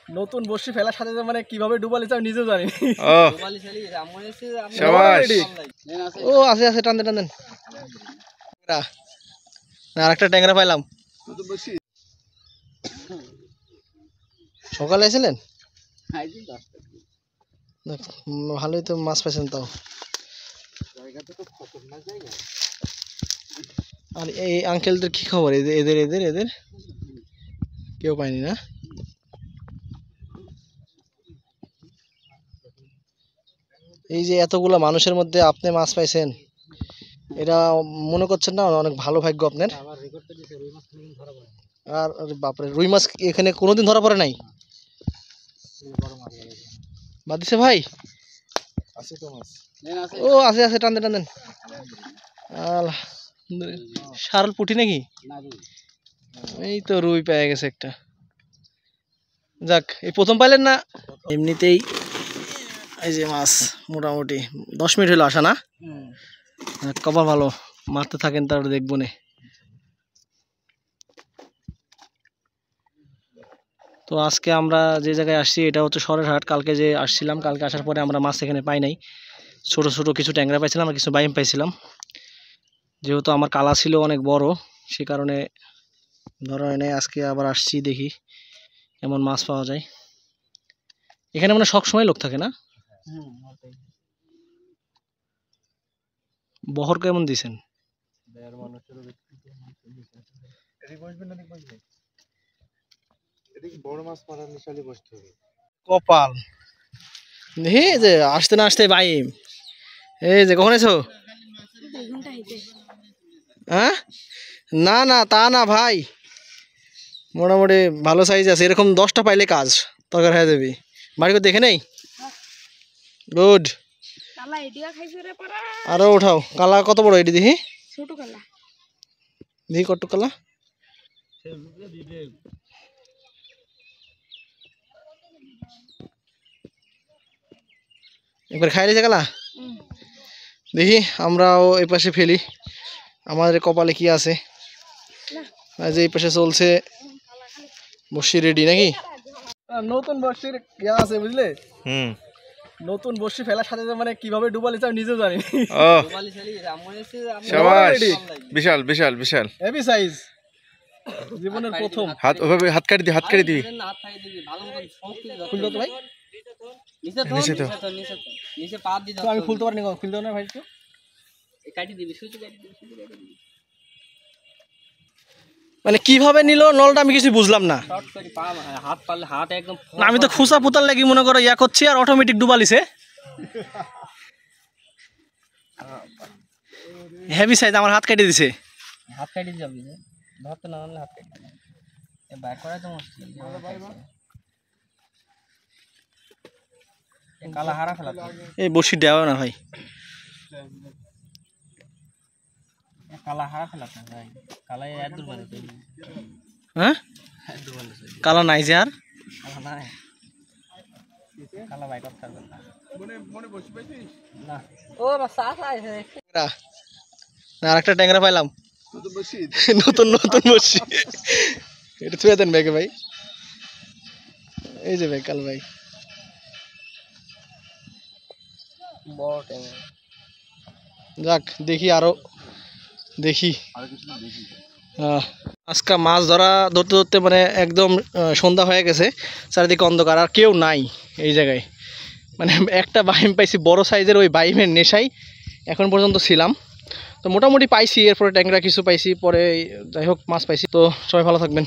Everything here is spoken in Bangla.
নতুন বর্ষি ফেলার সাথে মানে কিভাবে ডুবালিছে আমি নিজেও জানি। ও আছে আছে, টান দেন। না আরেকটা ট্যাংরা পাইলাম। সকালে এসেছিলেন? ভালোই তো মাছ পাইছেন তাও। আর এই আঙ্কেলদের কি খবর? এদের এদের এদের কেউ পায়নি না? এই যে এতগুলো মানুষের মধ্যে আপনি মাছ পাইছেন, এটা মনে করছেন না অনেক ভালো ভাগ্য আপনার? আর বাপরে, রুই মাছ এখানে কোনোদিন ধরা পড়ে নাই? বাদ দিছে ভাই? ও আছে আছে, টান দেন। শার্ল পুঁটি নাকি? এই তো রুই পেয়ে গেছে একটা। যাক, এই প্রথম পাইলেন না? এমনিতেই এই যে মাছ মোটামুটি 10 মিনিট হলো আসা না? কপাল ভালো, মারতে থাকেন তারপরে দেখবো নে। তো আজকে আমরা যে জায়গায় আসছি এটা হচ্ছে শহরের হাট। কালকে যে আসছিলাম, কালকে আসার পরে আমরা মাছ এখানে পাই নাই। ছোট ছোট কিছু ট্যাংরা পাইছিলাম আর কিছু বাইম পাইছিলাম। যেহেতু আমার কালা ছিল অনেক বড়, সে কারণে ধরা হয় নাই। আজকে আবার আসছি, দেখি এমন মাছ পাওয়া যায়। এখানে মানে সবসময় লোক থাকে না? বহর কেমন দিছেন? কপাল দেখি যে আসতে না আসতে বাইম। এই যে কখন এসো? হ্যাঁ, না না তা না ভাই, মোটামুটি ভালো সাইজ আছে। এরকম 10টা পাইলে কাজ তরকার হয়ে যাবে। বাড়ি করে দেখে নেই। গুড। আরো উঠাও। কালা কত বড় এটি দেখি? দেখি কত কালা। একবার খাই দিয়েছে কালা। দেখি আমরাও এই পাশে ফেলি, আমাদের কপালে কি আছে। আজ এই পাশে চলছে বর্ষি রেডি নাকি? নতুন বর্ষির ইয়া আছে বুঝলে? নতুন বর্ষি ফেলার সাথে মানে কিভাবে ডুবালিছে আমি নিজেও জানি। বিশাল বিশাল বিশাল হেভি সাইজ, জীবনের প্রথম। হাত ওভাবে হাত কাটি দিবি। খুলতো তো ভাই, নিচে তো আমি খুলতে পারিনি। খুলতে না ভাই, মানে কিভাবে নিল নলটা আমি কিছু বুঝলাম না। আমি তো খুচা পুতার লাগি মনে করো ইয়া করছি আর অটোমেটিক ডুবালিছে। হেভি সাইজ, আমার হাত কেটে দিছে। হাত কেটে যাবে, ধরতে না হলে হাত কেটে এ বাইক করা তো মুশকিল। এ কালা হারা ফেলা, এই বসি দেওয়া না ভাই, কালা হারা ফেলা ভাই। কালা এত দূর মানে হ্যাঁ, কালা নাই যে আর কালা নাই। কালা বাইক করতে পারবে না। মনে বসি পাইছিস না? ও বাসা আছে না, আরেকটা ট্যাংরা পাইলাম। নতুন বসি। এটা ছুঁয়ে দেন ব্যাগে ভাই। এই যে ব্যাগ, কালো ভাই বড় ট্যাংরা। যাক দেখি আরো দেখি। আজকে মাছ ধরতে ধরতে মানে একদম সন্ধ্যা হয়ে গেছে, চারিদিকে অন্ধকার আর কেউ নাই এই জায়গায়। মানে একটা বাইম পাইছি বড় সাইজের, ওই বাইমের নেশাই এখন পর্যন্ত ছিলাম। তো মোটামুটি পাইছি, এরপরে ট্যাংরা কিছু পাইছি, পরে যাই হোক মাছ পাইছি। তো সবাই ভালো থাকবেন।